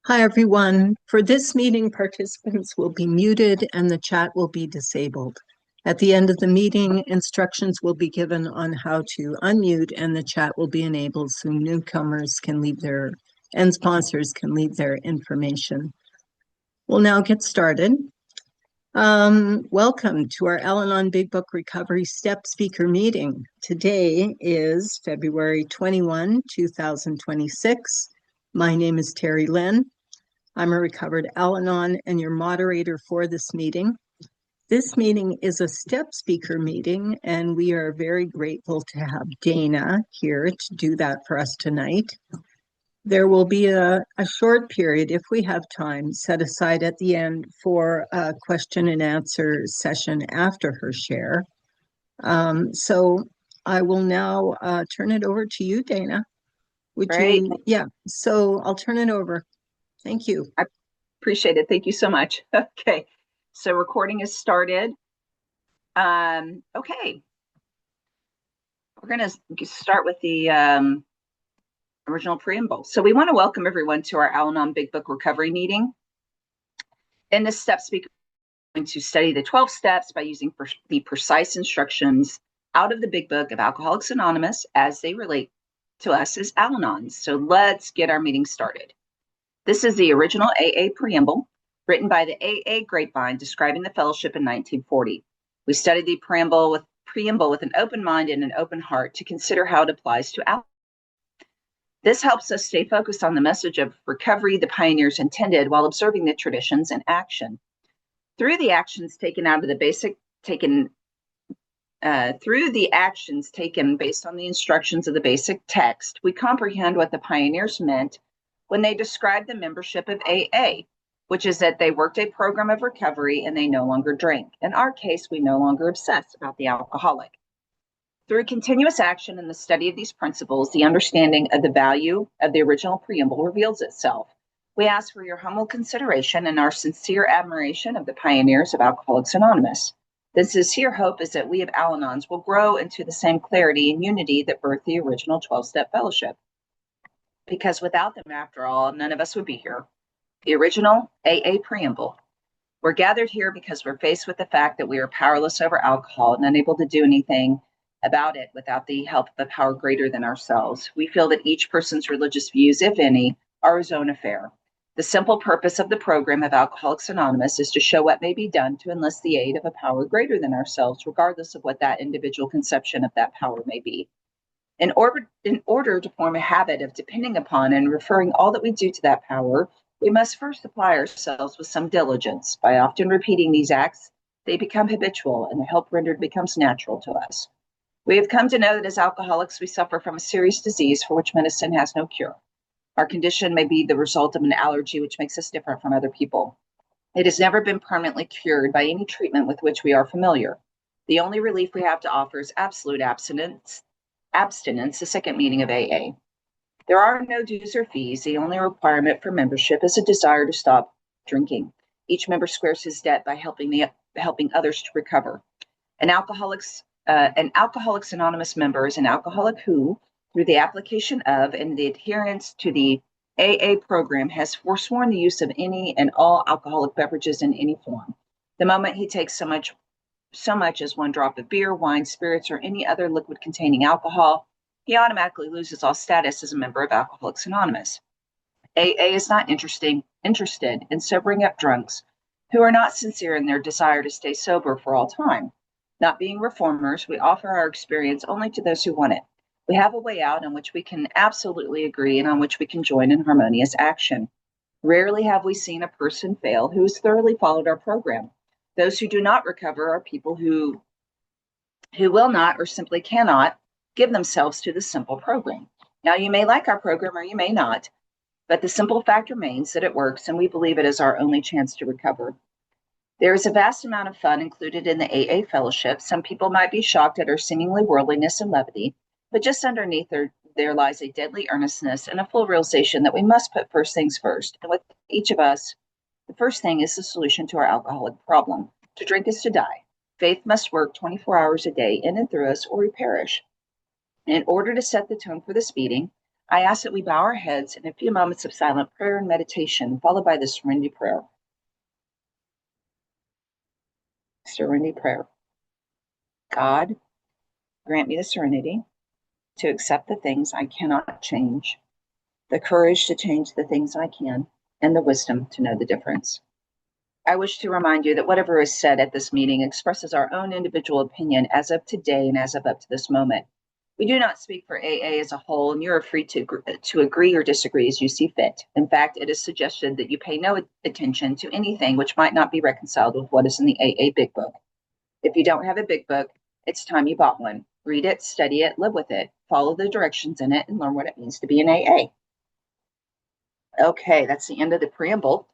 Hi, everyone. For this meeting, participants will be muted and the chat will be disabled. At the end of the meeting, instructions will be given on how to unmute and the chat will be enabled so newcomers can leave their and sponsors can leave their information. We'll now get started. Welcome to our Al-Anon Big Book Recovery Step Speaker Meeting. Today is February 21, 2026. My name is Terry Lynn. I'm a recovered Al-Anon and your moderator for this meeting. This meeting is a step speaker meeting, and we are very grateful to have Dayna here to do that for us tonight. There will be a short period, if we have time, set aside at the end for a question and answer session after her share. So I will now turn it over to you, Dayna. Great. Yeah, so I'll turn it over. Thank you. I appreciate it. Thank you so much. Okay, so recording is started. Okay, we're going to start with the original preamble. So we want to welcome everyone to our Al-Anon Big Book Recovery meeting. In this step speaker, we're going to study the 12 steps by using the precise instructions out of the Big Book of Alcoholics Anonymous as they relate to us as Al-Anons. So let's get our meeting started. This is the original AA preamble written by the AA Grapevine describing the fellowship in 1940. We studied the preamble with an open mind and an open heart to consider how it applies to Al. This helps us stay focused on the message of recovery the pioneers intended while observing the traditions in action. Through the actions taken based on the instructions of the basic text, we comprehend what the pioneers meant when they described the membership of AA, which is that they worked a program of recovery and they no longer drink. In our case, we no longer obsess about the alcoholic. Through continuous action and the study of these principles, the understanding of the value of the original preamble reveals itself. We ask for your humble consideration and our sincere admiration of the pioneers of Alcoholics Anonymous. The sincere hope is that we of Al-Anons will grow into the same clarity and unity that birthed the original 12-step fellowship. Because without them, after all, none of us would be here. The original AA preamble. We're gathered here because we're faced with the fact that we are powerless over alcohol and unable to do anything about it without the help of a power greater than ourselves. We feel that each person's religious views, if any, are his own affair. The simple purpose of the program of Alcoholics Anonymous is to show what may be done to enlist the aid of a power greater than ourselves, regardless of what that individual conception of that power may be. In order to form a habit of depending upon and referring all that we do to that power, we must first apply ourselves with some diligence. By often repeating these acts, they become habitual and the help rendered becomes natural to us. We have come to know that as alcoholics, we suffer from a serious disease for which medicine has no cure. Our condition may be the result of an allergy which makes us different from other people. It has never been permanently cured by any treatment with which we are familiar. The only relief we have to offer is absolute abstinence, the second meaning of AA. There are no dues or fees. The only requirement for membership is a desire to stop drinking. Each member squares his debt by helping others to recover. An Alcoholics Anonymous member is an alcoholic who, through the application of and the adherence to the AA program, has forsworn the use of any and all alcoholic beverages in any form. The moment he takes so much as one drop of beer, wine, spirits, or any other liquid containing alcohol, he automatically loses all status as a member of Alcoholics Anonymous. AA is not interested in sobering up drunks who are not sincere in their desire to stay sober for all time. Not being reformers, we offer our experience only to those who want it. We have a way out on which we can absolutely agree and on which we can join in harmonious action. Rarely have we seen a person fail who has thoroughly followed our program. Those who do not recover are people who will not or simply cannot give themselves to the simple program. Now, you may like our program or you may not, but the simple fact remains that it works and we believe it is our only chance to recover. There is a vast amount of fun included in the AA fellowship. Some people might be shocked at our seemingly worldliness and levity, but just underneath there lies a deadly earnestness and a full realization that we must put first things first. And with each of us, the first thing is the solution to our alcoholic problem. To drink is to die. Faith must work 24 hours a day in and through us or we perish. In order to set the tone for this meeting, I ask that we bow our heads in a few moments of silent prayer and meditation, followed by the serenity prayer. Serenity prayer. God, grant me the serenity to accept the things I cannot change, the courage to change the things I can, and the wisdom to know the difference. I wish to remind you that whatever is said at this meeting expresses our own individual opinion as of today and as of up to this moment. We do not speak for AA as a whole, and you are free to agree or disagree as you see fit. In fact, it is suggested that you pay no attention to anything which might not be reconciled with what is in the AA Big Book. If you don't have a Big Book, it's time you bought one. Read it, study it, live with it, follow the directions in it, and learn what it means to be an AA. Okay, that's the end of the preamble.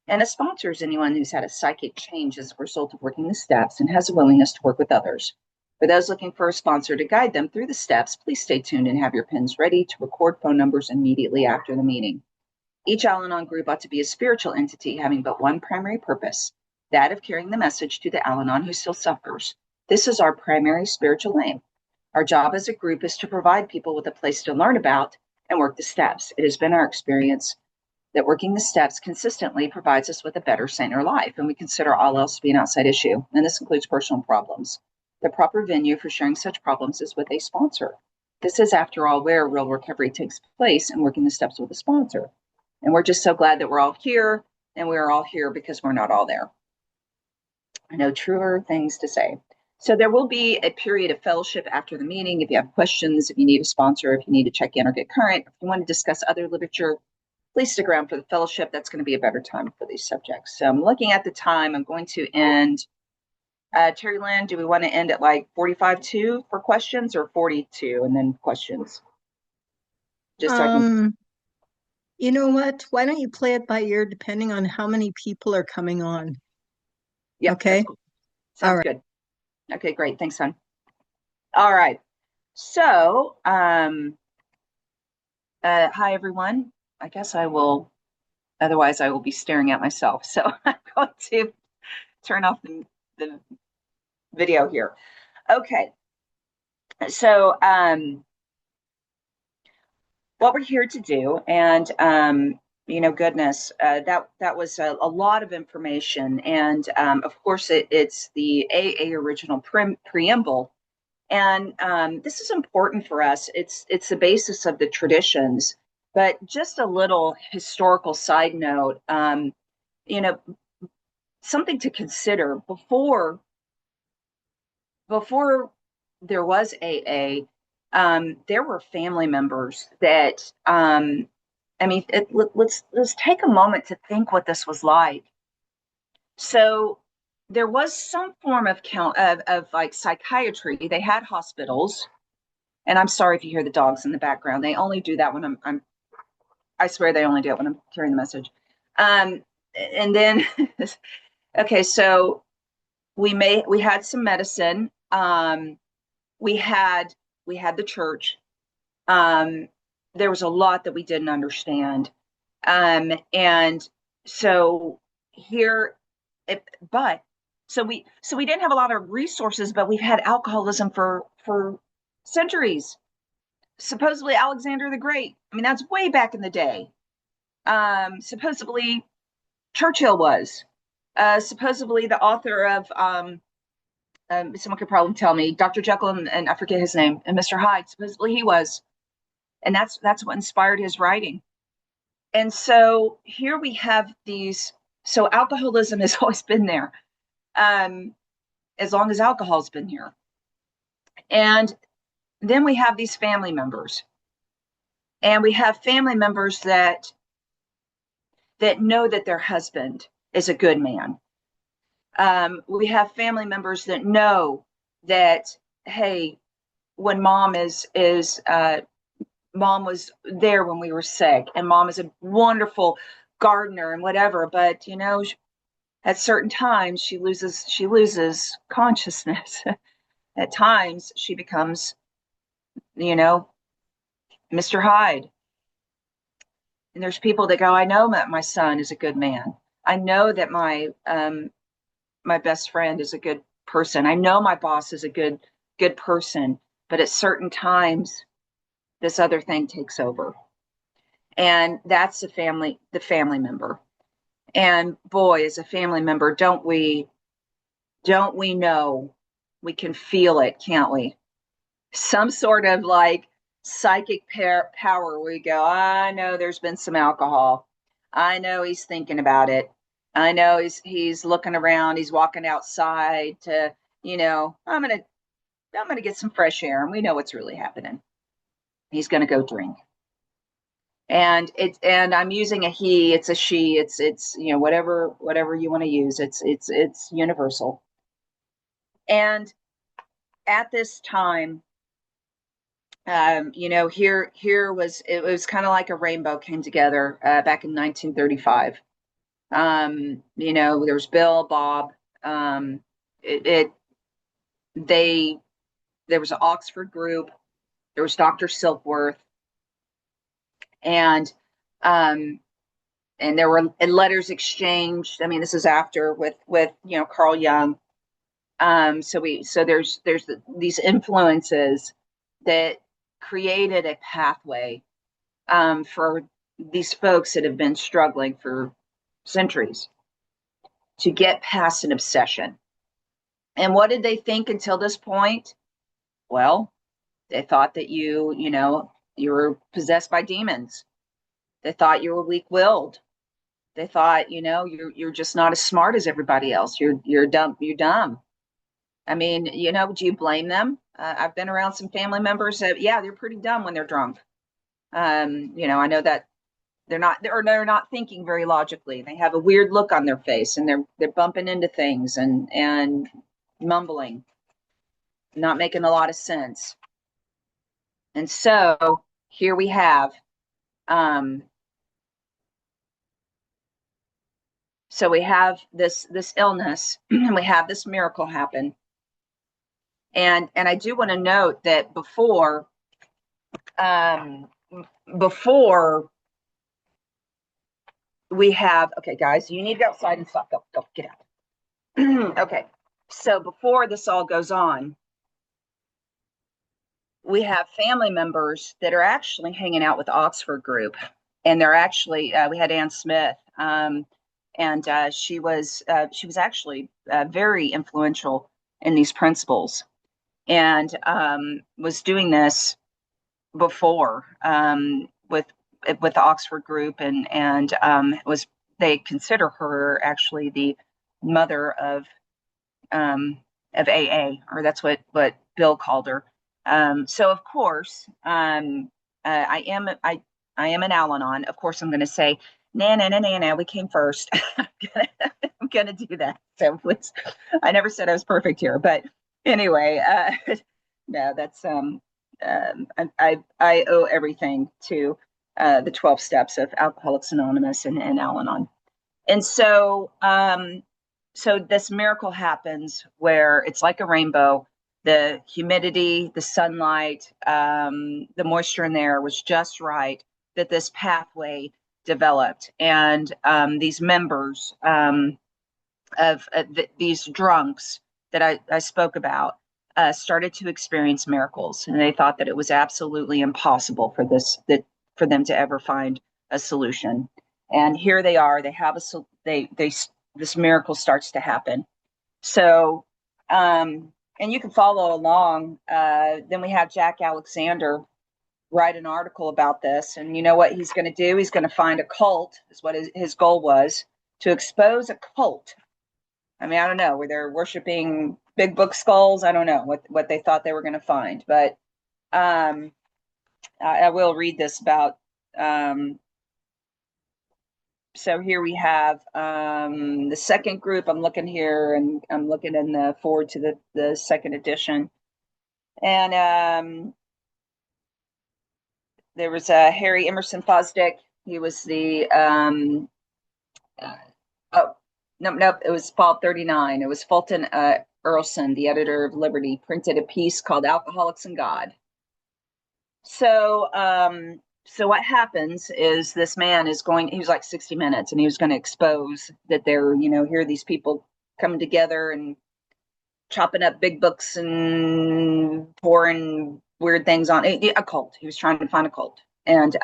And a sponsor is anyone who's had a psychic change as a result of working the steps and has a willingness to work with others. For those looking for a sponsor to guide them through the steps, please stay tuned and have your pens ready to record phone numbers immediately after the meeting. Each Al-Anon group ought to be a spiritual entity having but one primary purpose, that of carrying the message to the Al-Anon who still suffers. This is our primary spiritual aim. Our job as a group is to provide people with a place to learn about and work the steps. It has been our experience that working the steps consistently provides us with a better, saner life, and we consider all else to be an outside issue, and this includes personal problems. The proper venue for sharing such problems is with a sponsor. This is, after all, where real recovery takes place, and working the steps with a sponsor. And we're just so glad that we're all here, and we're all here because we're not all there. I know truer things to say. So there will be a period of fellowship after the meeting. If you have questions, if you need a sponsor, if you need to check in or get current, if you want to discuss other literature, please stick around for the fellowship. That's going to be a better time for these subjects. So I'm looking at the time. I'm going to end. Terry Lynn, do we want to end at like 45-2 for questions or 42 and then questions? Just so I can. You know what? Why don't you play it by ear depending on how many people are coming on? Yeah. Okay. Cool. Sounds All right. good. Okay, great. Thanks, hon. All right. So, hi, everyone. I guess I will, otherwise I will be staring at myself. So I'm going to turn off the video here. Okay. So, what we're here to do, and goodness, that was a lot of information, and of course, it's the AA original preamble, and this is important for us. It's the basis of the traditions, but just a little historical side note. Something to consider before there was AA, there were family members that, let's take a moment to think what this was like. So there was some form of like psychiatry. They had hospitals, and I'm sorry if you hear the dogs in the background. They only do that when I swear they only do it when I'm carrying the message. And then, okay, so we had some medicine. We had the church. There was a lot that we didn't understand. And so here, so we didn't have a lot of resources, but we've had alcoholism for centuries. Supposedly Alexander the Great. I mean, that's way back in the day. Supposedly Churchill was. Supposedly the author of someone could probably tell me, Dr. Jekyll and I forget his name, and Mr. Hyde, supposedly he was. And that's what inspired his writing. And so here we have these, so alcoholism has always been there, as long as alcohol's been here. And then we have these family members. And we have family members that know that their husband is a good man. We have family members that know that, hey, when mom mom was there when we were sick, and mom is a wonderful gardener and whatever, but at certain times she loses consciousness. At times she becomes, Mr. Hyde. And there's people that go, I know that my son is a good man. I know that my best friend is a good person. I know my boss is a good person. But at certain times, this other thing takes over. And that's the family member. And boy, as a family member, don't we know, we can feel it, can't we? Some sort of like psychic power. We go, I know there's been some alcohol. I know he's thinking about it. I know he's looking around. He's walking outside to, I'm gonna get some fresh air, and we know what's really happening. He's gonna go drink. And I'm using a he. It's a she. It's whatever you want to use. It's universal. And at this time, here was kind of like a rainbow came together back in 1935. There was Bill, Bob. It, it they There was an Oxford group. There was Dr. Silkworth, and um, and there were letters exchanged. I mean, this is after with Carl Jung. So there's these influences that created a pathway for these folks that have been struggling for centuries to get past an obsession. And what did they think until this point? Well, they thought that you were possessed by demons. They thought you were weak-willed. They thought, you're just not as smart as everybody else. You're dumb. You're dumb. I mean, do you blame them? I've been around some family members that, yeah, they're pretty dumb when they're drunk. I know that they're not thinking very logically. They have a weird look on their face, and they're bumping into things and mumbling, not making a lot of sense. And so here we have, so we have this illness, and we have this miracle happen. And I do want to note that before we have, okay, guys, you need to go outside and stop. Go, get out. Okay, so before this all goes on, we have family members that are actually hanging out with the Oxford group, and they're actually we had Ann Smith, and she was actually very influential in these principles, and was doing this before with the Oxford group, and was they consider her actually the mother of AA, or that's what Bill called her. So of course, I am an Al-Anon. Of course, I'm going to say, nah, we came first. I'm gonna do that. So please, I never said I was perfect here, but anyway, no, that's I owe everything to the 12 steps of Alcoholics Anonymous and Al-Anon. And so this miracle happens where it's like a rainbow. The humidity, the sunlight, the moisture in there was just right that this pathway developed. And these members of these drunks that I spoke about started to experience miracles, and they thought that it was absolutely impossible for them to ever find a solution. And here they are. They have this miracle starts to happen. So, and you can follow along. Then we have Jack Alexander write an article about this, and you know what he's going to do? He's going to find a cult. Is what his goal was, to expose a cult. I mean, I don't know, were they worshiping big book skulls? I don't know what they thought they were going to find, but I will read this about. So here we have the second group. I'm looking here, and I'm looking in the forward to the second edition, and there was Harry Emerson Fosdick. He was the Nope, it was Fall 39. It was Fulton Earlson, the editor of Liberty, printed a piece called Alcoholics and God. So what happens is this man he was like 60 Minutes, and he was going to expose that here are these people coming together and chopping up big books and pouring weird things on a cult. He was trying to find a cult, and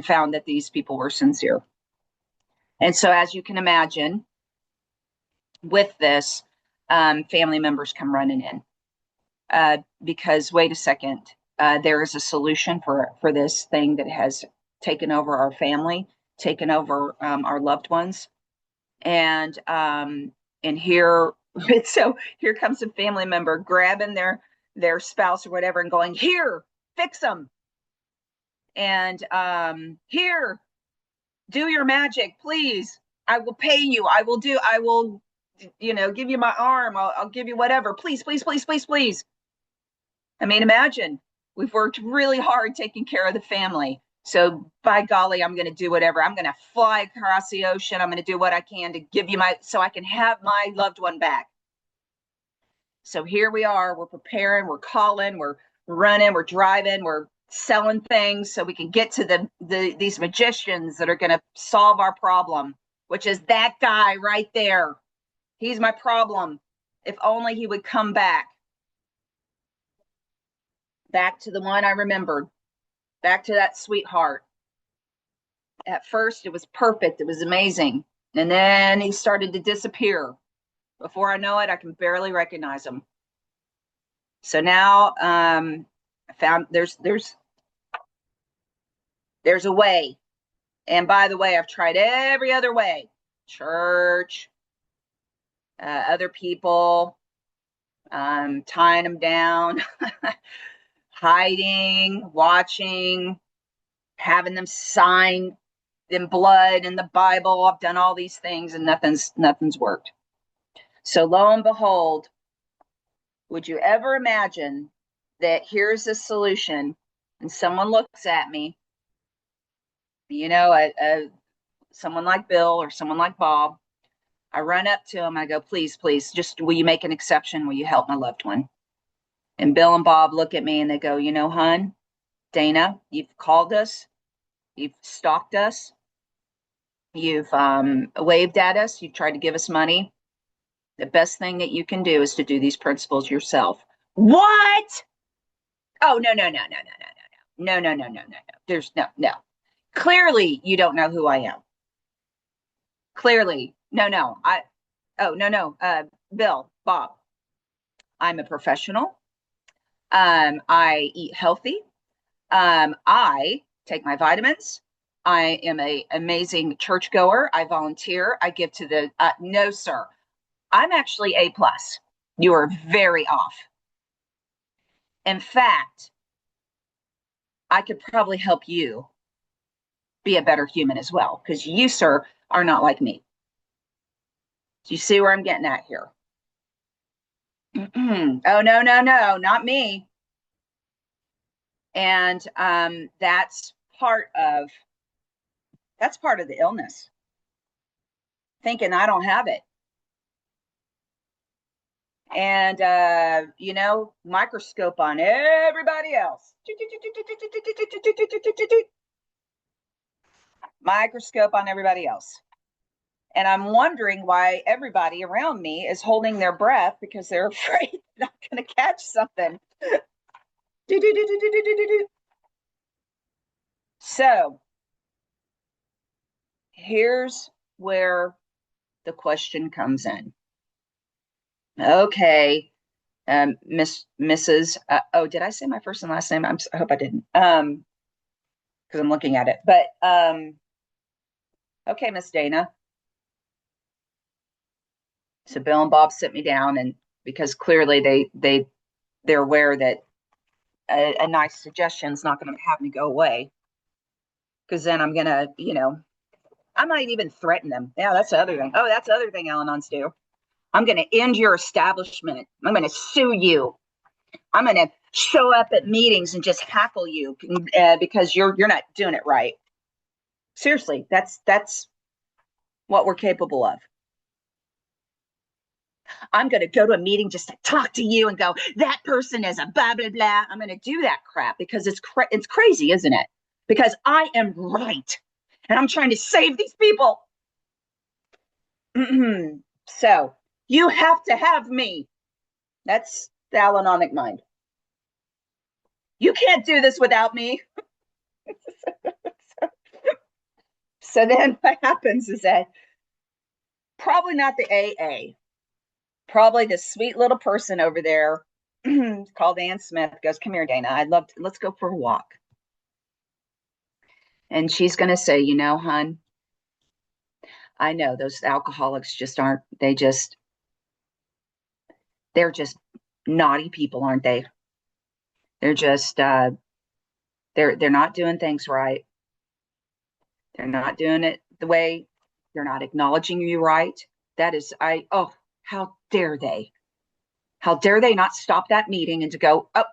found that these people were sincere. And so, as you can imagine, with this, family members come running in, because wait a second, there is a solution for this thing that has taken over our family, taken over our loved ones, and here, so here comes a family member grabbing their spouse or whatever and going, here, fix them, and here, do your magic, please. I will pay you. I will, give you my arm. I'll give you whatever. Please, please, please, please, please. I mean, imagine we've worked really hard taking care of the family. So by golly, I'm going to do whatever. I'm going to fly across the ocean. I'm going to do what I can to give you so I can have my loved one back. So here we are. We're preparing. We're calling. We're running. We're driving. We're selling things so we can get to these magicians that are going to solve our problem, which is that guy right there. He's my problem. If only he would come back to the one I remembered, back to that sweetheart. At first, it was perfect. It was amazing. And then he started to disappear. Before I know it, I can barely recognize him. So now, I found there's a way. And by the way, I've tried every other way. Church, other people, tying them down, hiding, watching, having them sign in blood in the Bible. I've done all these things and nothing's worked. So lo and behold, would you ever imagine that here's a solution and someone looks at me, someone like Bill or someone like Bob, I run up to him, I go, please, please, just will you make an exception? Will you help my loved one? And Bill and Bob look at me and they go, hon, Dayna, you've called us, you've stalked us, you've waved at us, you've tried to give us money. The best thing that you can do is to do these principles yourself. What? Oh, no. No. There's no. Clearly, you don't know who I am. Clearly. No. Bill, Bob, I'm a professional. I eat healthy. I take my vitamins. I am an amazing churchgoer. I volunteer. I give to the, no, sir. I'm actually A+. You are very off. In fact, I could probably help you be a better human as well, because you, sir, are not like me. Do you see where I'm getting at here? Oh, no, not me. And that's part of the illness. Thinking I don't have it. And, microscope on everybody else. Microscope on everybody else. And I'm wondering why everybody around me is holding their breath because they're afraid they're not going to catch something. So here's where the question comes in. Okay, Mrs. Did I say my first and last name? I hope I didn't, because I'm looking at it. But okay, Miss Dayna. So Bill and Bob sit me down, and because clearly they're aware that a nice suggestion is not going to have me go away, because then I'm gonna, I might even threaten them. Yeah, that's the other thing. Oh, that's the other thing Al-Anons do. I'm going to end your establishment. I'm going to sue you. I'm going to show up at meetings and just hackle you because you're not doing it right. Seriously, that's what we're capable of. I'm going to go to a meeting just to talk to you and go, that person is a blah, blah, blah. I'm going to do that crap because it's crazy, isn't it? Because I am right. And I'm trying to save these people. So you have to have me. That's the Al-Anonic mind. You can't do this without me. So then what happens is that probably not the AA, probably this sweet little person over there called Ann Smith goes, come here, Dayna. Let's go for a walk. And she's going to say, hun, I know those alcoholics just aren't, they're just naughty people, aren't they? They're just, they're not doing things right. They're not doing it the way, they're not acknowledging you right. That is, oh, how dare they? How dare they not stop that meeting and to go, oh,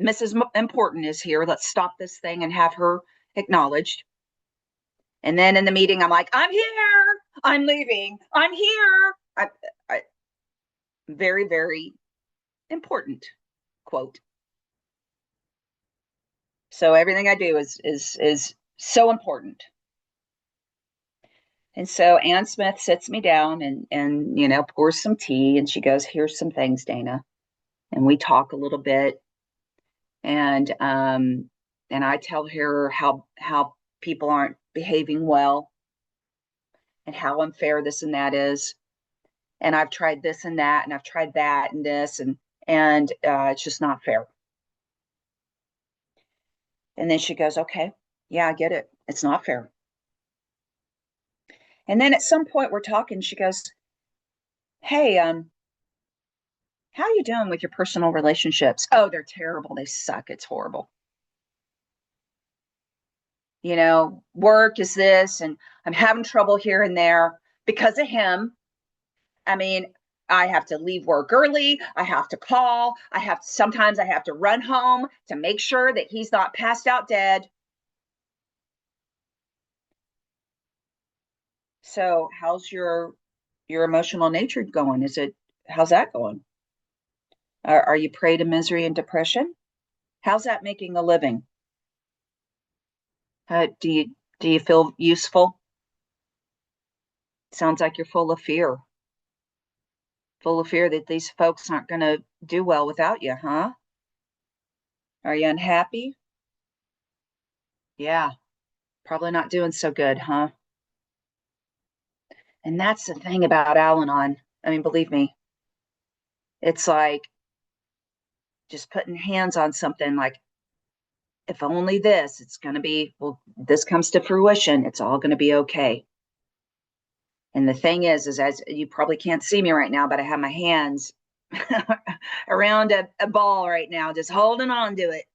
Mrs. Important is here. Let's stop this thing and have her acknowledged. And then in the meeting, I'm like, I'm here. I'm leaving. I'm here. Very, very important quote. So everything I do is so important. And so Ann Smith sits me down and pours some tea, and she goes, here's some things, Dayna. And we talk a little bit, and I tell her how people aren't behaving well and how unfair this and that is. And I've tried this and that, and I've tried that and this, and it's just not fair. And then she goes, okay, yeah, I get it. It's not fair. And then at some point we're talking, she goes, hey, how are you doing with your personal relationships? Oh, they're terrible. They suck. It's horrible. Work is this, and I'm having trouble here and there because of him. I mean, I have to leave work early. I have to call. Sometimes I have to run home to make sure that he's not passed out dead. So how's your emotional nature going? How's that going? Are you prey to misery and depression? How's that making a living? Do you feel useful? Sounds like you're full of fear. Full of fear that these folks aren't going to do well without you, huh? Are you unhappy? Yeah, probably not doing so good, huh? And that's the thing about Al-Anon. I mean, believe me, it's like just putting hands on something like, if only this, it's going to be, well, this comes to fruition, it's all going to be okay. And the thing is as you probably can't see me right now, but I have my hands around a ball right now, just holding on to it.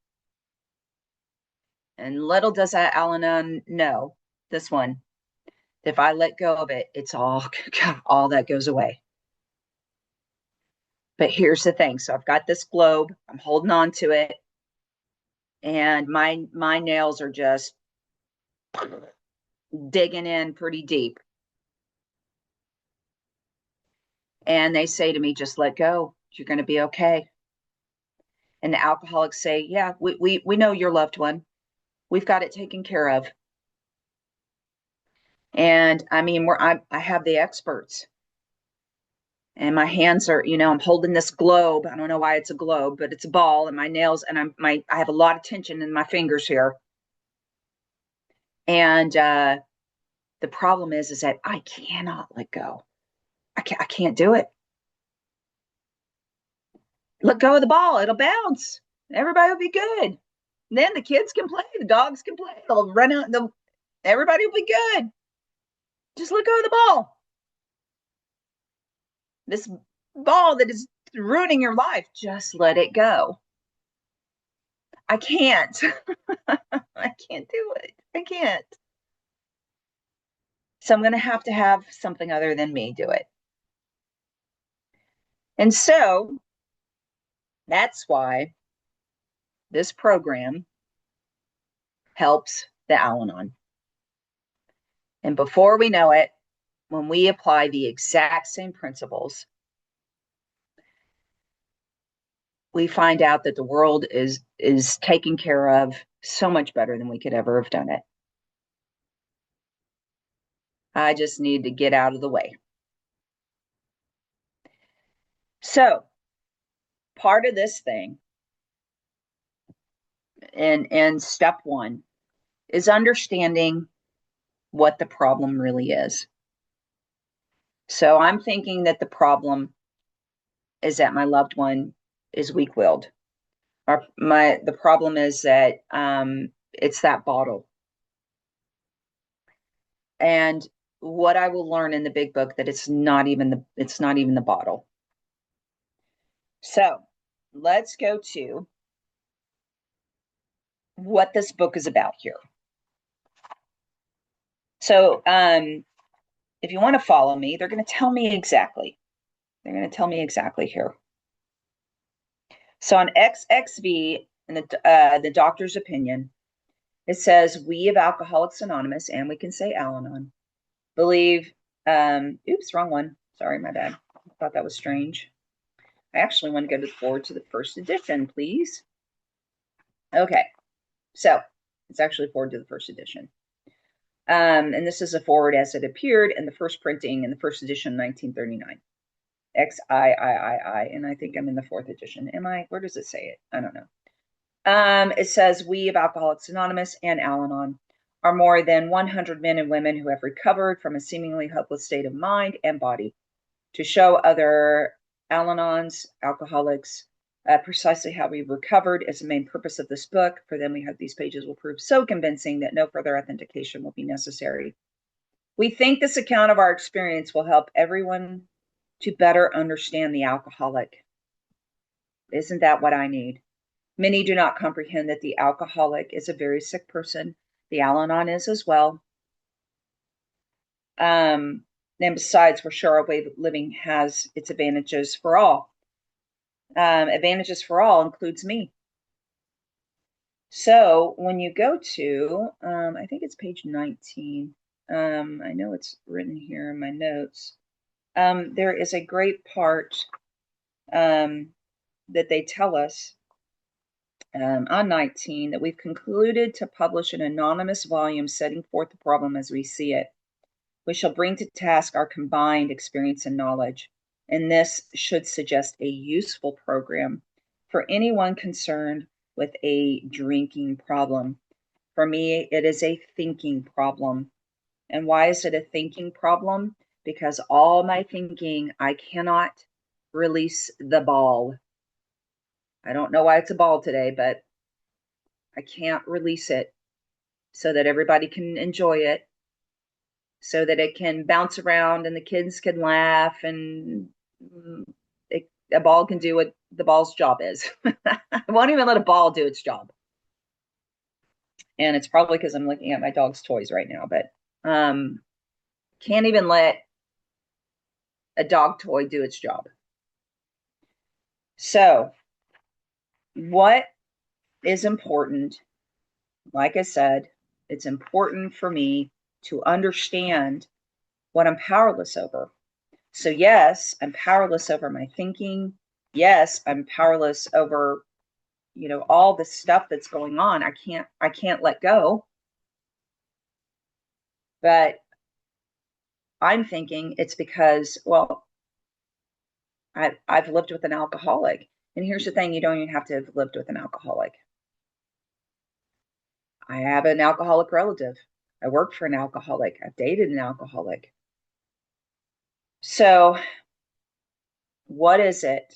And little does Al-Anon know, this one, if I let go of it, it's all that goes away. But here's the thing. So I've got this globe, I'm holding on to it, and my nails are just digging in pretty deep. And they say to me, just let go. You're going to be okay. And the alcoholics say, yeah, we know your loved one. We've got it taken care of. And I mean, I have the experts. And my hands are, I'm holding this globe. I don't know why it's a globe, but it's a ball, and my nails, and I have a lot of tension in my fingers here. And the problem is that I cannot let go. I can't do it. Let go of the ball, it'll bounce. Everybody will be good. And then the kids can play, the dogs can play. They'll run out. Everybody will be good. Just let go of the ball. This ball that is ruining your life, just let it go. I can't. I can't do it. I can't. So I'm going to have something other than me do it. And so that's why this program helps the Al-Anon. And before we know it, when we apply the exact same principles, we find out that the world is taken care of so much better than we could ever have done it. I just need to get out of the way. So part of this thing and step one is understanding what the problem really is. So I'm thinking that the problem is that my loved one is weak-willed. The problem is that it's that bottle. And what I will learn in the big book that it's not even the bottle. So let's go to what this book is about here. So if you want to follow me, they're going to tell me exactly. They're going to tell me exactly here. So on XXV, in the doctor's opinion, it says, we of Alcoholics Anonymous, and we can say Al-Anon, believe, oops, wrong one. Sorry, my bad. I thought that was strange. I actually want to go forward to the first edition, please. Okay, so it's actually forward to the first edition. And this is a forward as it appeared in the first printing in the first edition, 1939. XIII, and I think I'm in the fourth edition. Am I? Where does it say it? I don't know. It says, we of Alcoholics Anonymous and Al-Anon are more than 100 men and women who have recovered from a seemingly hopeless state of mind and body. To show other Al-Anons, alcoholics, precisely how we recovered is the main purpose of this book. For them, we hope these pages will prove so convincing that no further authentication will be necessary. We think this account of our experience will help everyone to better understand the alcoholic. Isn't that what I need? Many do not comprehend that the alcoholic is a very sick person. The Al-Anon is as well. And besides, we're sure our way of living has its advantages for all. Advantages for all includes me. So when you go to, I think it's page 19. I know it's written here in my notes. There is a great part that they tell us on 19 that we've concluded to publish an anonymous volume setting forth the problem as we see it. We shall bring to task our combined experience and knowledge, and this should suggest a useful program for anyone concerned with a drinking problem. For me, it is a thinking problem. And why is it a thinking problem? Because all my thinking, I cannot release the ball. I don't know why it's a ball today, but I can't release it so that everybody can enjoy it, so that it can bounce around and the kids can laugh and a ball can do what the ball's job is. I won't even let a ball do its job. And it's probably because I'm looking at my dog's toys right now, but can't even let a dog toy do its job. So what is important? Like I said, it's important for me to understand what I'm powerless over. So yes, I'm powerless over my thinking. Yes, I'm powerless over, all the stuff that's going on. I can't let go. But I'm thinking it's because, well, I've lived with an alcoholic. And here's the thing, you don't even have to have lived with an alcoholic. I have an alcoholic relative. I work for an alcoholic. I've dated an alcoholic. So what is it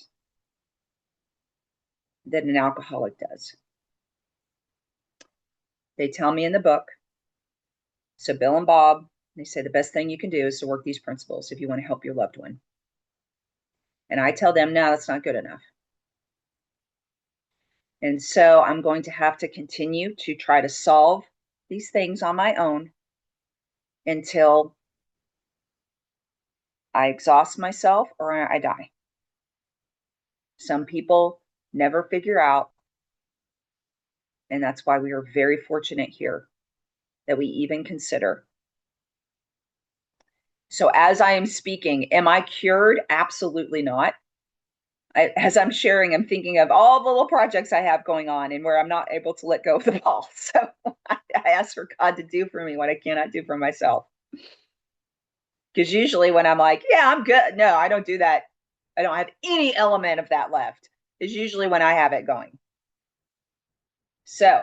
that an alcoholic does? They tell me in the book. So Bill and Bob, they say the best thing you can do is to work these principles if you want to help your loved one. And I tell them, no, that's not good enough. And so I'm going to have to continue to try to solve these things on my own until I exhaust myself or I die. Some people never figure out, and that's why we are very fortunate here that we even consider. So as I am speaking, am I cured? Absolutely not. As I'm sharing, I'm thinking of all the little projects I have going on and where I'm not able to let go of the ball. So I ask for God to do for me what I cannot do for myself. Because usually when I'm like, yeah, I'm good. No, I don't do that. I don't have any element of that left. Is usually when I have it going. So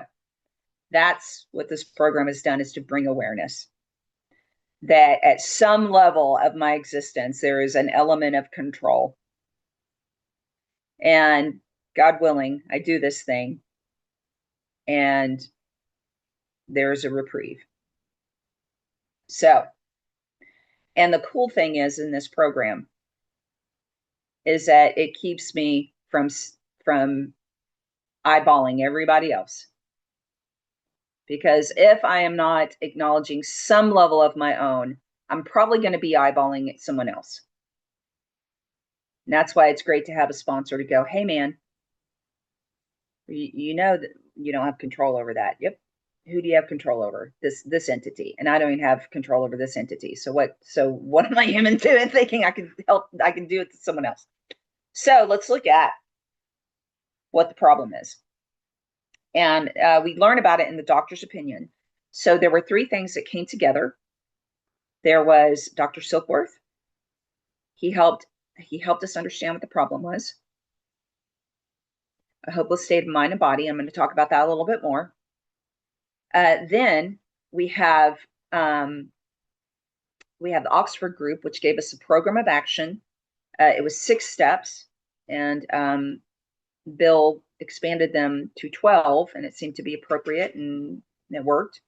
that's what this program has done, is to bring awareness that at some level of my existence, there is an element of control. And God willing, I do this thing and there's a reprieve. So, and the cool thing is in this program is that it keeps me from eyeballing everybody else. Because if I am not acknowledging some level of my own, I'm probably going to be eyeballing someone else. And that's why it's great to have a sponsor to go, hey man, you know that you don't have control over that. Yep. Who do you have control over? This entity. And I don't even have control over this entity. So what am I human to and thinking I can do it to someone else? So let's look at what the problem is. And we learn about it in the doctor's opinion. So there were three things that came together. There was Dr. Silkworth. He helped us understand what the problem was. A hopeless state of mind and body. I'm going to talk about that a little bit more. Then we have the Oxford group, which gave us a program of action. It was 6 steps, and Bill expanded them to 12, and it seemed to be appropriate, and it worked.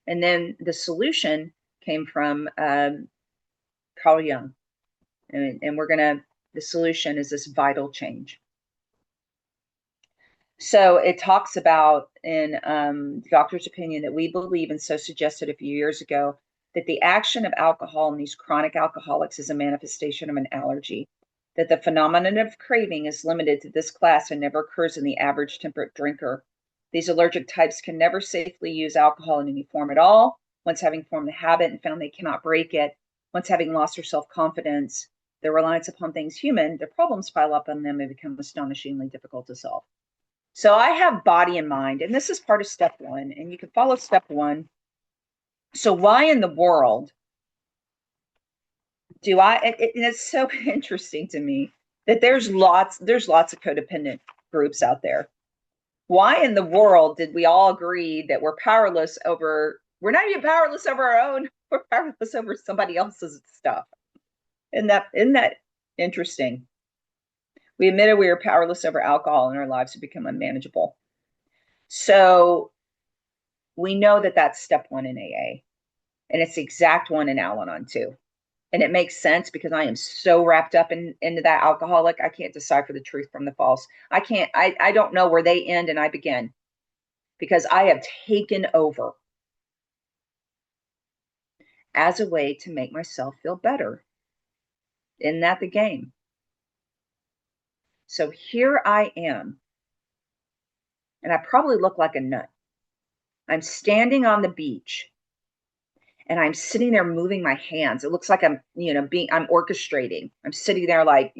And then the solution came from Carl Jung, and the solution is this vital change. So it talks about in doctor's opinion that we believe, and so suggested a few years ago, that the action of alcohol in these chronic alcoholics is a manifestation of an allergy, that the phenomenon of craving is limited to this class and never occurs in the average temperate drinker. These allergic types can never safely use alcohol in any form at all. Once having formed the habit and found they cannot break it, once having lost their self-confidence, their reliance upon things human, their problems pile up on them and become astonishingly difficult to solve. So I have body and mind, and this is part of step 1, and you can follow step 1. So why in the world do and it's so interesting to me that there's lots of codependent groups out there. Why in the world did we all agree that we're not even powerless over our own, we're powerless over somebody else's stuff? Isn't that interesting? We admitted we were powerless over alcohol and our lives have become unmanageable. So we know that that's step 1 in AA, and it's the exact one in Al-Anon too. And it makes sense because I am so wrapped up into that alcoholic. I can't decipher the truth from the false. I don't know where they end and I begin, because I have taken over as a way to make myself feel better. Isn't that the game? So here I am, and I probably look like a nut. I'm standing on the beach and I'm sitting there moving my hands. It looks like I'm orchestrating. I'm sitting there like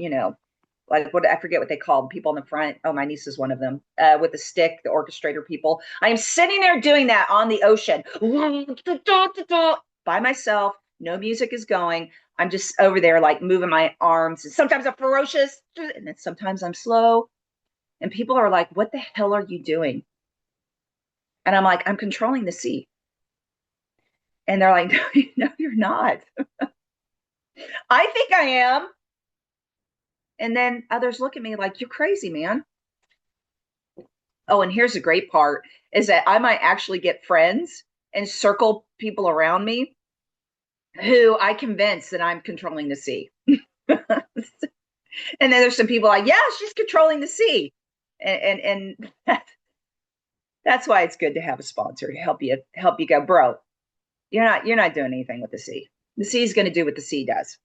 what, I forget what they call people in the front. Oh, my niece is one of them, with the stick, the orchestrator people. I am sitting there doing that on the ocean by myself. No music is going. I'm just over there like moving my arms. And sometimes I'm ferocious, and then sometimes I'm slow. And people are like, what the hell are you doing? And I'm like, I'm controlling the sea. And they're like, no, you're not. I think I am. And then others look at me like, you're crazy, man. Oh, and here's the great part, is that I might actually get friends and circle people around me who I convince that I'm controlling the sea. And then there's some people like, yeah, she's controlling the sea. And that's why it's good to have a sponsor to help you go, bro, you're not doing anything with the sea. The sea is going to do what the sea does.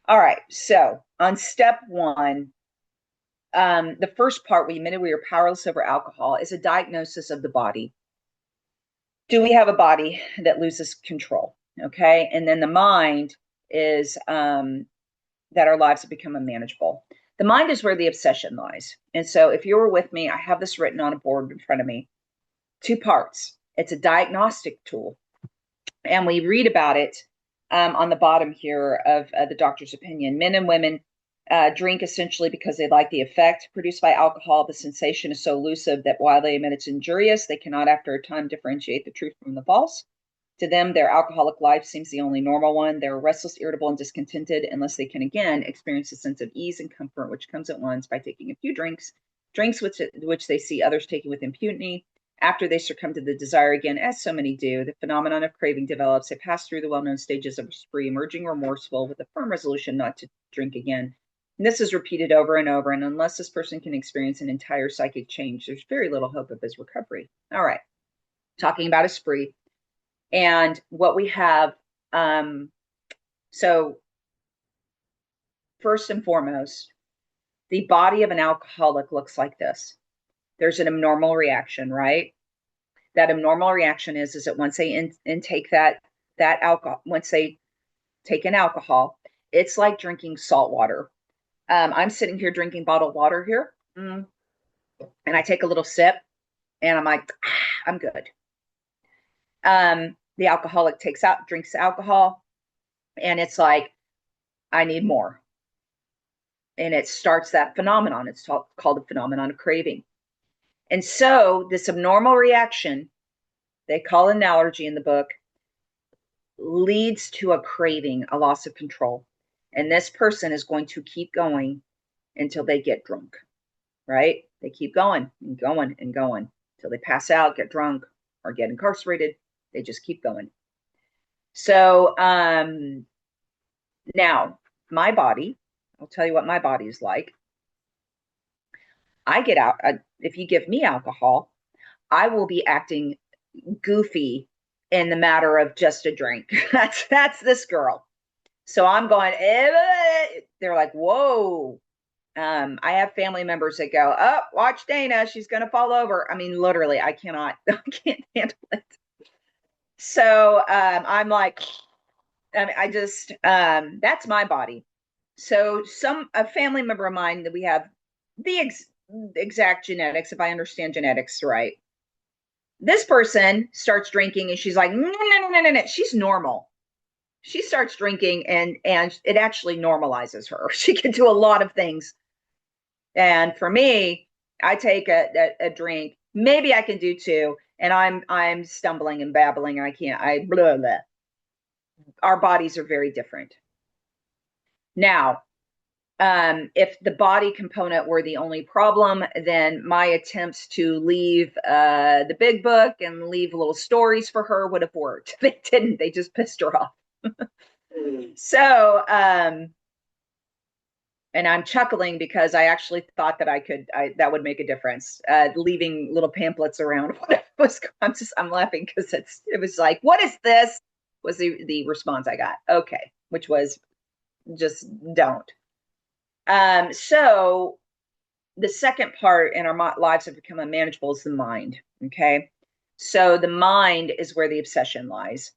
All right. So on step 1, the first part, we admitted we were powerless over alcohol, is a diagnosis of the body. Do we have a body that loses control? Okay. And then the mind is that our lives have become unmanageable. The mind is where the obsession lies. And so if you were with me, I have this written on a board in front of me. 2 parts. It's a diagnostic tool. And we read about it on the bottom here of the doctor's opinion. Men and women drink essentially because they like the effect produced by alcohol. The sensation is so elusive that while they admit it's injurious, they cannot after a time differentiate the truth from the false. To them, their alcoholic life seems the only normal one. They're restless, irritable, and discontented unless they can again experience a sense of ease and comfort, which comes at once by taking a few drinks, which they see others taking with impunity. After they succumb to the desire again, as so many do, the phenomenon of craving develops. They pass through the well-known stages of a spree, emerging remorseful with a firm resolution not to drink again. And this is repeated over and over. And unless this person can experience an entire psychic change, there's very little hope of his recovery. All right. Talking about a spree. And what we have, so first and foremost, the body of an alcoholic looks like this. There's an abnormal reaction, right? That abnormal reaction is that once they intake that alcohol, once they take in alcohol, it's like drinking salt water. I'm sitting here drinking bottled water here, and I take a little sip, and I'm like, I'm good. The alcoholic drinks alcohol, and it's like, I need more. And it starts that phenomenon. It's called the phenomenon of craving. And so this abnormal reaction, they call an allergy in the book, leads to a craving, a loss of control. And this person is going to keep going until they get drunk, right? They keep going and going and going until they pass out, get drunk, or get incarcerated. They just keep going. So now my body, I'll tell you what my body is like. I get out, if you give me alcohol, I will be acting goofy in the matter of just a drink. That's this girl. So I'm going, they're like, whoa. I have family members that go, oh, watch Dayna, she's going to fall over. I mean, literally, I can't handle it. So I'm like, that's my body. So a family member of mine that we have the exact genetics, if I understand genetics right. This person starts drinking and she's like, no. She's normal. She starts drinking and it actually normalizes her. She can do a lot of things. And for me, I take a drink. Maybe I can do two, and I'm stumbling and babbling, and I can't. Blah, blah. Our bodies are very different. Now, if the body component were the only problem, then my attempts to leave the big book and leave little stories for her would have worked. They didn't. They just pissed her off. So, and I'm chuckling because I actually thought that that would make a difference. Leaving little pamphlets around. I'm laughing because it was like, what is this? Was the response I got. Okay, which was just don't. So the second part in our lives have become unmanageable is the mind. Okay. So the mind is where the obsession lies.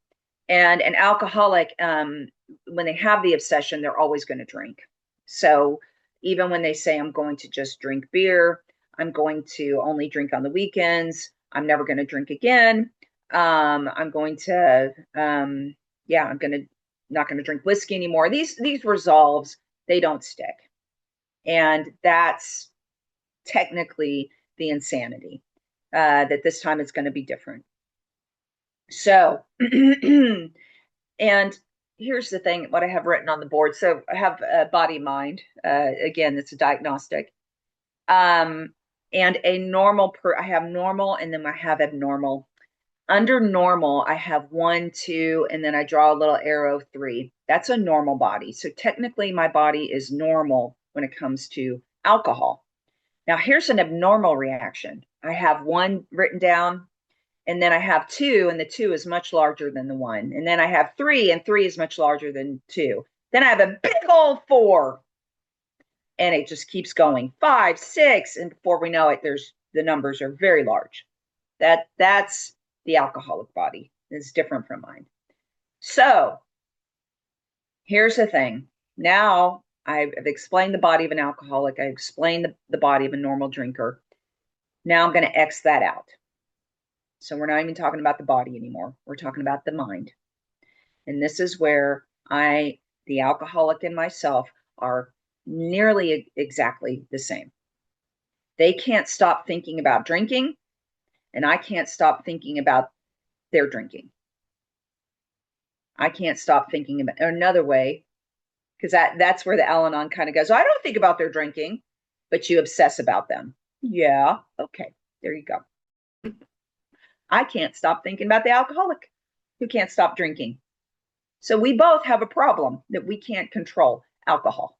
And an alcoholic, when they have the obsession, they're always going to drink. So even when they say, I'm going to just drink beer, I'm going to only drink on the weekends, I'm never going to drink again. I'm going to, I'm not going to drink whiskey anymore. These resolves, they don't stick. And that's technically the insanity, that this time it's going to be different. So, and here's the thing, what I have written on the board. So I have body mind. Again, it's a diagnostic. And a normal, I have normal, and then I have abnormal. Under normal, I have 1, 2, and then I draw a little arrow 3. That's a normal body. So technically my body is normal when it comes to alcohol. Now here's an abnormal reaction. I have 1 written down, and then I have 2, and the 2 is much larger than the 1. And then I have 3, and 3 is much larger than 2. Then I have a big old 4. And it just keeps going. 5, 6, and before we know it, the numbers are very large. That's the alcoholic body. It's different from mine. So here's the thing. Now I've explained the body of an alcoholic. I explained the body of a normal drinker. Now I'm going to X that out. So we're not even talking about the body anymore. We're talking about the mind. And this is where the alcoholic and myself, are nearly exactly the same. They can't stop thinking about drinking, and I can't stop thinking about their drinking. I can't stop thinking about another way, because that's where the Al-Anon kind of goes. I don't think about their drinking, but you obsess about them. Yeah, okay, there you go. I can't stop thinking about the alcoholic who can't stop drinking. So we both have a problem that we can't control alcohol.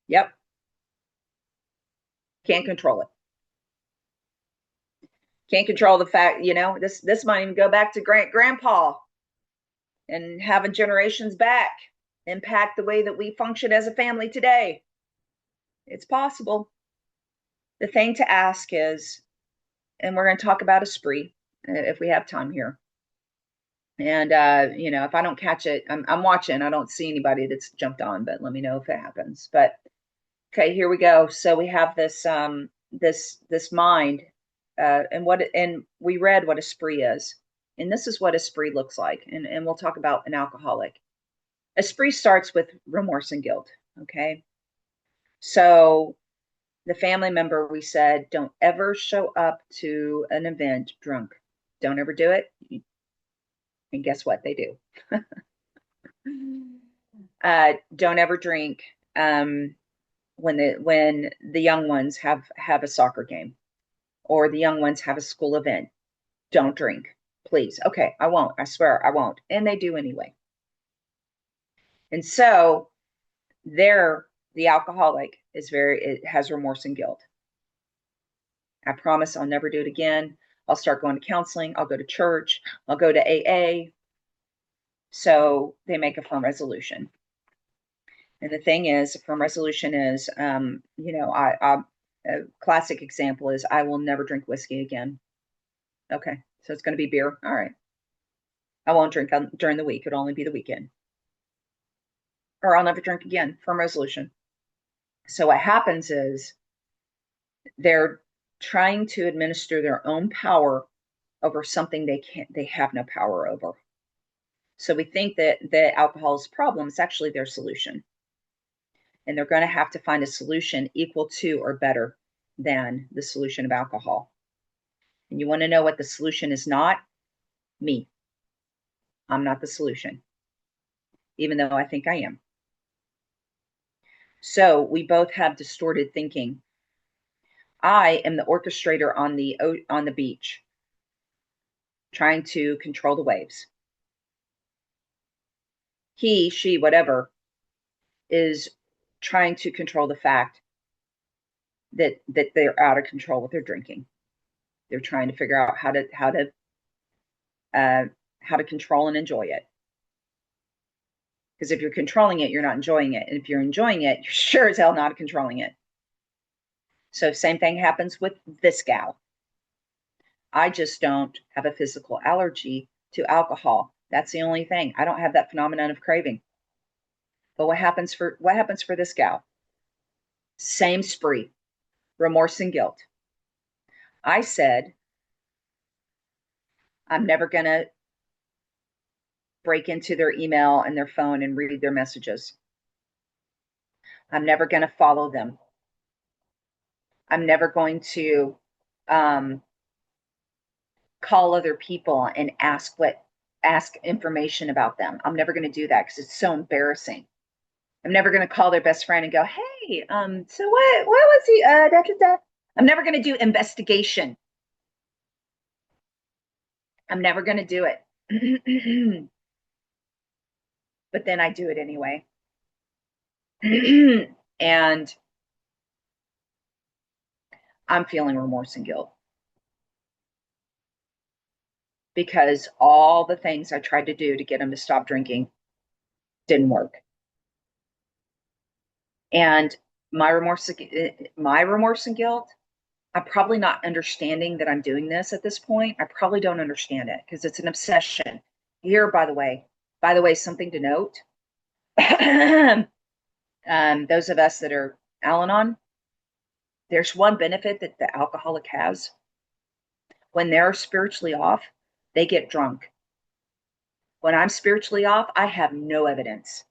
Yep. Can't control it. Can't control the fact, this might even go back to grandpa and having generations back impact the way that we function as a family today. It's possible. The thing to ask is, and we're going to talk about a spree if we have time here. And, if I don't catch it, I'm watching. I don't see anybody that's jumped on, but let me know if it happens. But okay, here we go. So we have this, this mind, and we read what a spree is. And this is what a spree looks like. And we'll talk about an alcoholic. A spree starts with remorse and guilt. Okay. So the family member, we said, don't ever show up to an event drunk. Don't ever do it. And guess what? They do. Don't ever drink when the young ones have a soccer game or the young ones have a school event. Don't drink, please. Okay, I won't. I swear I won't. And they do anyway. And so the alcoholic it has remorse and guilt. I promise I'll never do it again. I'll start going to counseling. I'll go to church. I'll go to AA. So they make a firm resolution. And the thing is, a firm resolution is, a classic example is I will never drink whiskey again. Okay, so it's going to be beer. All right. I won't drink during the week. It'll only be the weekend. Or I'll never drink again. Firm resolution. So what happens is they're trying to administer their own power over something they have no power over. So we think that the alcohol's problem is actually their solution. And they're going to have to find a solution equal to or better than the solution of alcohol. And you want to know what the solution is not? Me. I'm not the solution, even though I think I am. So we both have distorted thinking. I am the orchestrator on the beach, trying to control the waves. He, she, whatever, is trying to control the fact that they're out of control with their drinking. They're trying to figure out how to control and enjoy it. Because if you're controlling it, you're not enjoying it. And if you're enjoying it, you're sure as hell not controlling it. So same thing happens with this gal. I just don't have a physical allergy to alcohol. That's the only thing. I don't have that phenomenon of craving. But what happens for this gal? Same spree, remorse and guilt. I said, I'm never going to break into their email and their phone and read their messages. I'm never going to follow them. I'm never going to call other people and ask information about them. I'm never going to do that because it's so embarrassing. I'm never going to call their best friend and go, hey, so what was he, da, da, da. I'm never going to do investigation. I'm never going to do it. But then I do it anyway. And I'm feeling remorse and guilt. Because all the things I tried to do to get him to stop drinking didn't work. And my remorse and guilt, I'm probably not understanding that I'm doing this at this point. I probably don't understand it because it's an obsession. Here, by the way, something to note. Those of us that are Al-Anon, there's one benefit that the alcoholic has. When they're spiritually off, they get drunk. When I'm spiritually off, I have no evidence.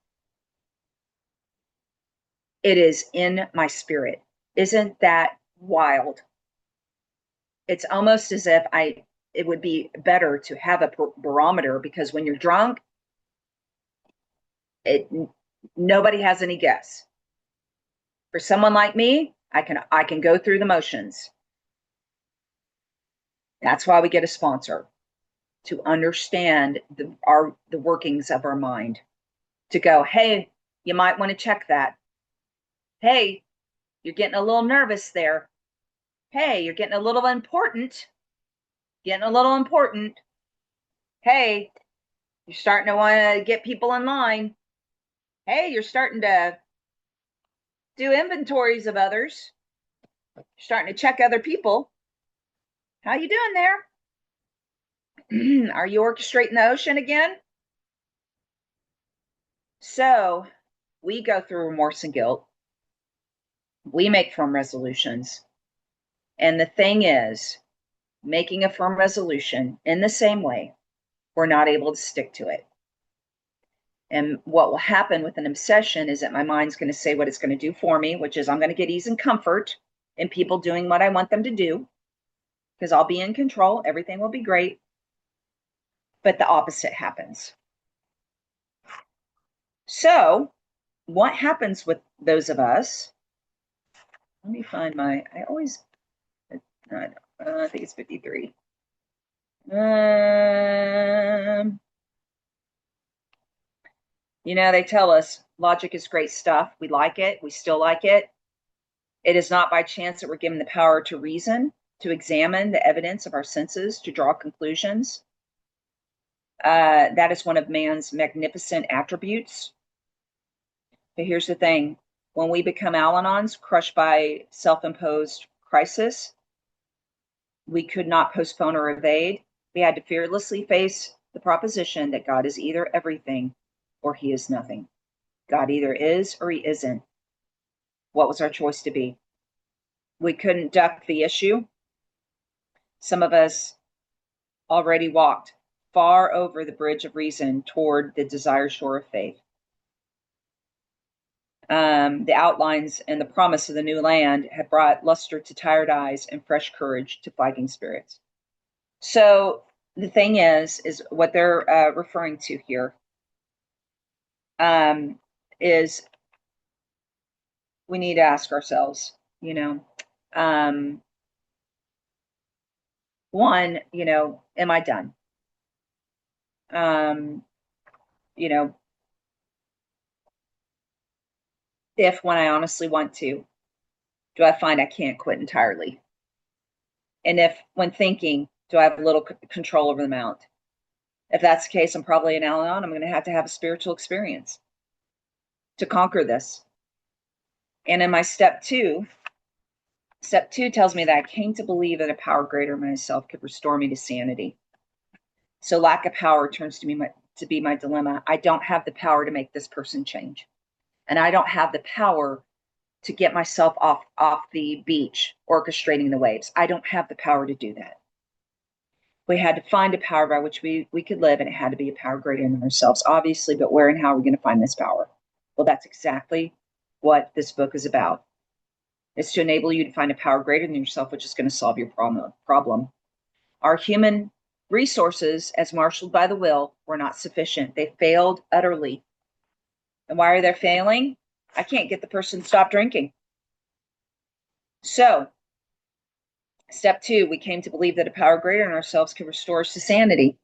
It is in my spirit. Isn't that wild? It's almost as if it would be better to have a barometer, because when you're drunk, nobody has any guess. For someone like me, I can go through the motions. That's why we get a sponsor, to understand the workings of our mind, to go, hey, you might want to check that. Hey, you're getting a little nervous there. Hey, you're getting a little important. Hey, you're starting to want to get people in line. Hey, you're starting to do inventories of others. You're starting to check other people. How you doing there? Are you orchestrating the ocean again? So we go through remorse and guilt. We make firm resolutions. And the thing is, making a firm resolution in the same way, we're not able to stick to it. And what will happen with an obsession is that my mind's going to say what it's going to do for me, which is I'm going to get ease and comfort in people doing what I want them to do, because I'll be in control. Everything will be great. But the opposite happens. So what happens with those of us? Let me find I think it's 53. They tell us logic is great stuff. We like it. We still like it. It is not by chance that we're given the power to reason, to examine the evidence of our senses, to draw conclusions. That is one of man's magnificent attributes. But here's the thing. When we become Al-Anons, crushed by self-imposed crisis, we could not postpone or evade. We had to fearlessly face the proposition that God is either everything or he is nothing. God either is or he isn't. What was our choice to be? We couldn't duck the issue. Some of us already walked far over the bridge of reason toward the desired shore of faith. The outlines and the promise of the new land had brought luster to tired eyes and fresh courage to flagging spirits. So the thing is what they're referring to here is we need to ask ourselves, one, am I done? If when I honestly want to, do I find I can't quit entirely? And if when thinking, do I have a little control over the mount? If that's the case, I'm probably an Al-Anon. I'm going to have a spiritual experience to conquer this. And in my step two tells me that I came to believe that a power greater than myself could restore me to sanity. So lack of power turns to be my dilemma. I don't have the power to make this person change. And I don't have the power to get myself off the beach orchestrating the waves. I don't have the power to do that. We had to find a power by which we could live, and it had to be a power greater than ourselves, obviously, but where and how are we going to find this power? Well, that's exactly what this book is about. It's to enable you to find a power greater than yourself, which is going to solve your problem. Our human resources, as marshaled by the will, were not sufficient. They failed utterly. And why are they failing? I can't get the person to stop drinking. So, step two, we came to believe that a power greater than ourselves could restore us to sanity.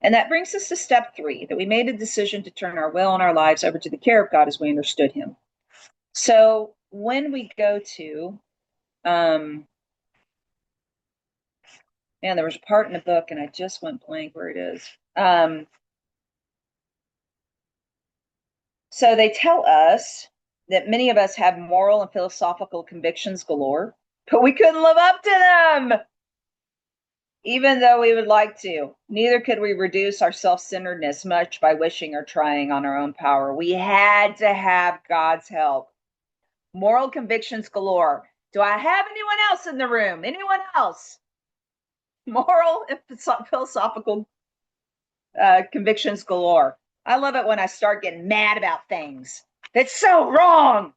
And that brings us to step three, that we made a decision to turn our will and our lives over to the care of God as we understood him. So when we go to, there was a part in the book and I just went blank where it is. So they tell us that many of us have moral and philosophical convictions galore, but we couldn't live up to them, even though we would like to. Neither could we reduce our self-centeredness much by wishing or trying on our own power. We had to have God's help. Moral convictions galore. Do I have anyone else in the room? Anyone else? Moral and philosophical convictions galore. I love it when I start getting mad about things. It's so wrong.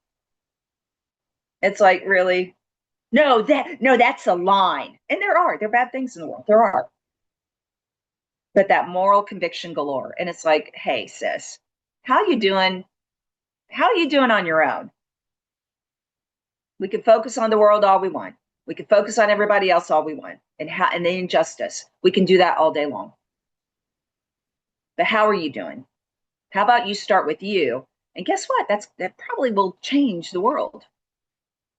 It's like, really? No, that's a line. And there are bad things in the world. There are. But that moral conviction galore. And it's like, hey, sis, how you doing? How are you doing on your own? We can focus on the world all we want. We can focus on everybody else all we want and the injustice. We can do that all day long. But how are you doing? How about you start with you? And guess what? That probably will change the world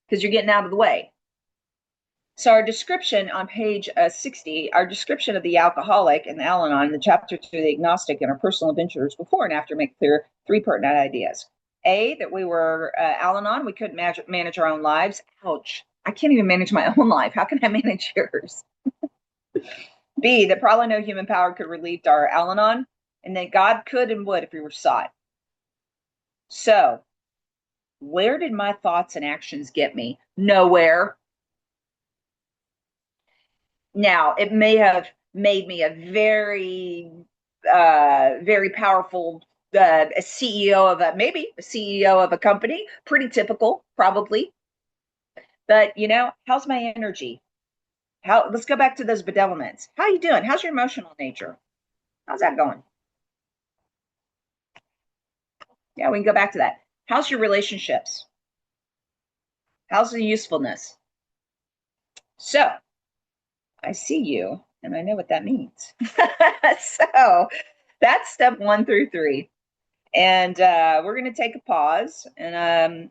because you're getting out of the way. So our description on page 60, our description of the alcoholic and the Al-Anon, the chapter 2, the agnostic, and our personal adventures before and after make clear three pertinent ideas. A, that we were Al-Anon, we couldn't manage our own lives. Ouch. I can't even manage my own life. How can I manage yours? B, that probably no human power could relieve our Al-Anon, and that God could and would if we were sought. So, where did my thoughts and actions get me? Nowhere. Now, it may have made me a very powerful a CEO of maybe a CEO of a company. Pretty typical, probably. But how's my energy? Let's go back to those bedevilments. How are you doing? How's your emotional nature? How's that going? Yeah, we can go back to that. How's your relationships? How's the usefulness? So, I see you, and I know what that means. So that's step 1 through 3. And we're going to take a pause and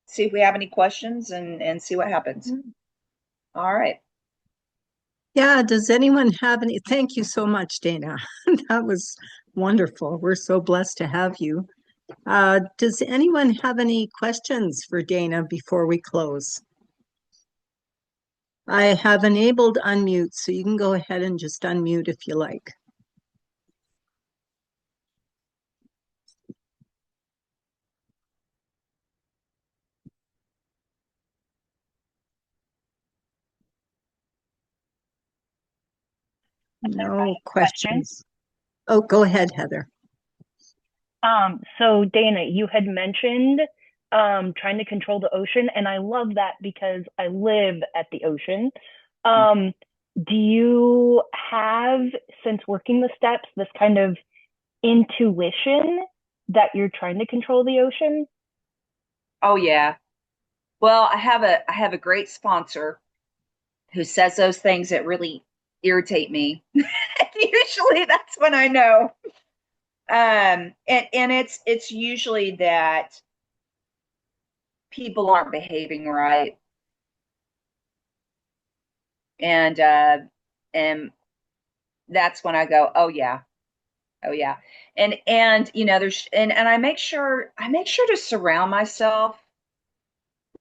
see if we have any questions and see what happens. All right. Yeah, does anyone have any? Thank you so much, Dayna. That was wonderful. We're so blessed to have you. Does anyone have any questions for Dayna before we close? I have enabled unmute, so you can go ahead and just unmute if you like. No questions. Oh, go ahead, Heather. So Dayna, you had mentioned trying to control the ocean, and I love that because I live at the ocean. Do you have, since working the steps, this kind of intuition that you're trying to control the ocean? Oh yeah. Well, I have a great sponsor who says those things that really irritate me. Usually that's when I know. And it's usually that people aren't behaving right. And that's when I go, oh yeah. Oh yeah. And there's and I make sure to surround myself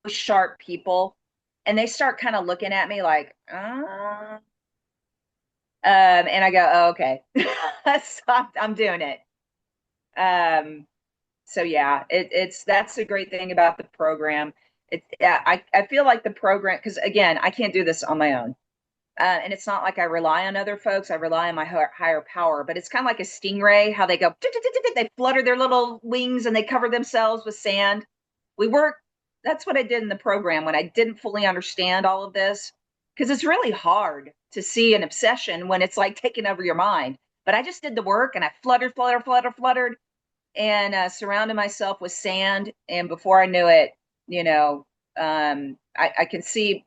with sharp people, and they start kind of looking at me like, and I go, oh, okay. So I'm doing it. So yeah, that's the great thing about the program. I feel like the program, because again, I can't do this on my own. And it's not like I rely on other folks. I rely on my higher power, but it's kind of like a stingray, how they go, they flutter their little wings and they cover themselves with sand. We work. That's what I did in the program when I didn't fully understand all of this, because it's really hard to see an obsession when it's like taking over your mind. But I just did the work and I fluttered, and surrounded myself with sand. And before I knew it, I can see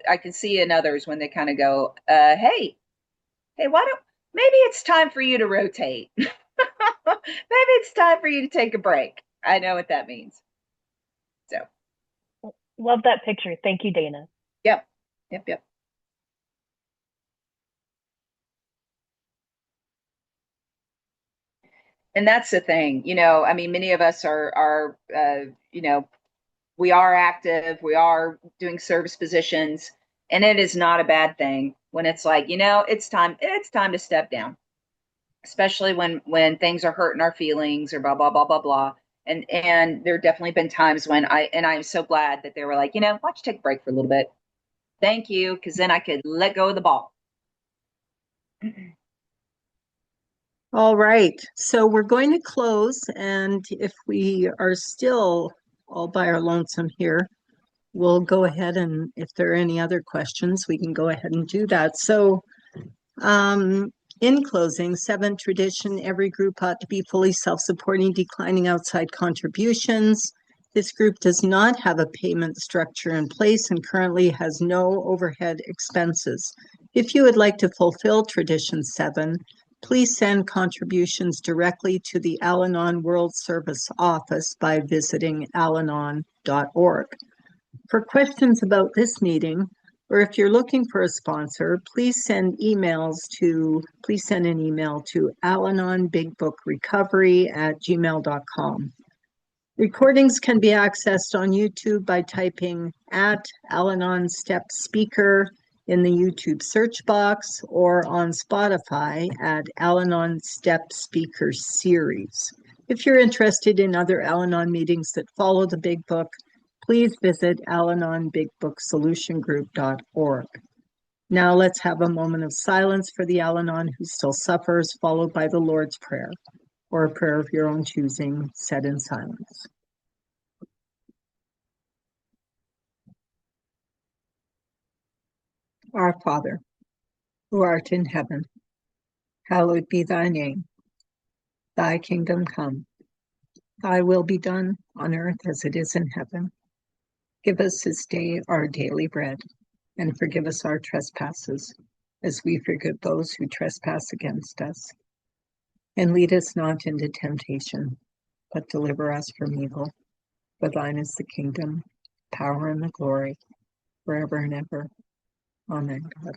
in others when they kind of go, hey, why don't maybe it's time for you to rotate. Maybe it's time for you to take a break. I know what that means. So Love that picture. Thank you, Dayna. yep. And that's the thing, I mean, many of us are we are active, we are doing service positions, and it is not a bad thing when it's like, it's time to step down, especially when things are hurting our feelings or blah blah blah blah blah. And there have definitely been times when I'm so glad that they were like, why don't you take a break for a little bit? Thank you, because then I could let go of the ball. All right, so we're going to close, and if we are still all by our lonesome here, we'll go ahead, and if there are any other questions, we can go ahead and do that. So, in closing, 7, tradition, every group ought to be fully self-supporting, declining outside contributions. This group does not have a payment structure in place and currently has no overhead expenses. If you would like to fulfill tradition 7, please send contributions directly to the Al-Anon World Service Office by visiting alanon.org. For questions about this meeting, or if you're looking for a sponsor, please send an email to alanonbigbookrecovery@gmail.com. Recordings can be accessed on YouTube by typing @Al-Anon Step Speaker in the YouTube search box, or on Spotify at Al-Anon Step Speaker Series. If you're interested in other Al-Anon meetings that follow the Big Book, please visit alanonbigbooksolutiongroup.org. Now let's have a moment of silence for the Al-Anon who still suffers, followed by the Lord's Prayer, or a prayer of your own choosing, said in silence. Our Father, who art in heaven, hallowed be thy name. Thy kingdom come. Thy will be done on earth as it is in heaven. Give us this day our daily bread, and forgive us our trespasses, as we forgive those who trespass against us. And lead us not into temptation, but deliver us from evil. For thine is the kingdom, power, and the glory, forever and ever. Amen, God.